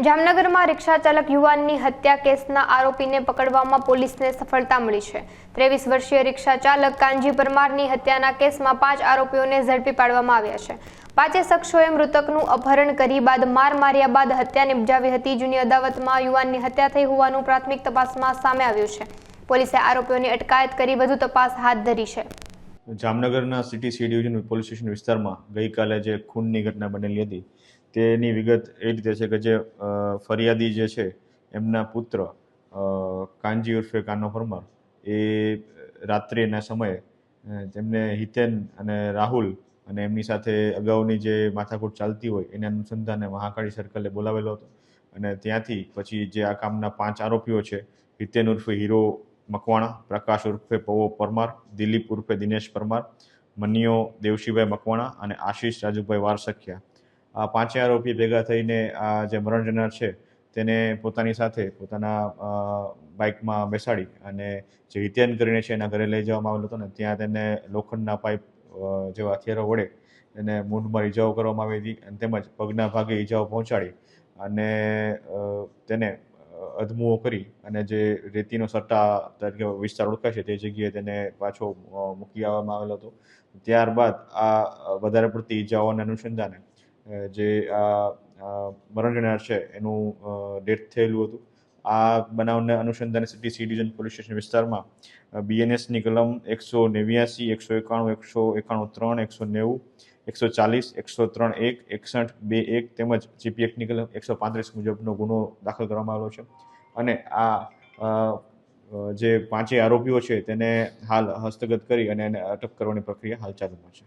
જામનગરમાં રિક્ષા ચાલક યુવાનની હત્યા કેસના આરોપીને પકડવામાં પોલીસને સફળતા મળી છે। 23 વર્ષીય રિક્ષા ચાલક કાનજી પરમારની હત્યાના કેસમાં 5 આરોપીઓને ઝડપી પાડવામાં આવ્યા છે। 5 શખ્સોએ મૃતકનું અપહરણ કરી બાદ માર માર્યા બાદ હત્યા નિપજાવી હતી। જૂની અદાવતમાં યુવાનની હત્યા થઈ હોવાનું પ્રાથમિક તપાસમાં સામે આવ્યું છે। પોલીસે આરોપીઓની અટકાયત કરી વધુ તપાસ હાથ ધરી છે। જામનગરના city C division police station વિસ્તારમાં ગઈકાલે જે ખૂનની ઘટના બનેલી હતી તેની વિગત એ રીતે છે કે જે ફરિયાદી જે છે એમના પુત્ર કાનજી ઉર્ફે કાનો પરમાર એ રાત્રિના સમયે તેમને હિતેન અને રાહુલ અને એમની સાથે અગાઉની જે માથાકૂટ ચાલતી હોય એના અનુસંધાને મહાકાળી સર્કલે બોલાવેલો હતો અને ત્યાંથી પછી જે આ કામના 5 આરોપીઓ છે હિતેન ઉર્ફે હીરો મકવાણા, પ્રકાશ ઉર્ફે પવો પરમાર, દિલીપ ઉર્ફે દિનેશ પરમાર, મનિયો દેવશીભાઈ મકવાણા અને આશીષ રાજુભાઈ વારસખિયા, આ 5 આરોપી ભેગા થઈને આ જે મરણ જનાર છે તેને પોતાની સાથે પોતાના બાઇકમાં બેસાડી અને જે હિતેન કરીને છે એના ઘરે લઈ જવામાં આવેલો હતો ને ત્યાં તેને લોખંડના પાઇપ જેવા હથિયારો વડે એને મૂંઢમાં ઈજાઓ કરવામાં આવી હતી અને તેમજ પગના ભાગે ઈજાઓ પહોંચાડી અને તેને અધમુઓ કરી અને જે રેતીનો સટ્ટા તરીકે વિસ્તાર ઓળખાય છે તે જગ્યાએ તેને પાછો મૂકી આવવામાં આવેલો હતો। ત્યારબાદ આ વધારે પડતી ઈજાઓના અનુસંધાને જે મરણ જનાર છે એનું ડેથ થયેલું હતું। આ બનાવના અનુસંધાને city C division police station વિસ્તારમાં BNSની કલમ 189, 191, 191, 3, 190, 140, 103(1), 61(2)(1) તેમજ GP એક્ટની કલમ 135 મુજબનો ગુનો દાખલ કરવામાં આવેલો છે અને આ જે 5 આરોપીઓ છે તેને હાલ હસ્તગત કરી અને એને અટક કરવાની પ્રક્રિયા હાલ ચાલુમાં છે।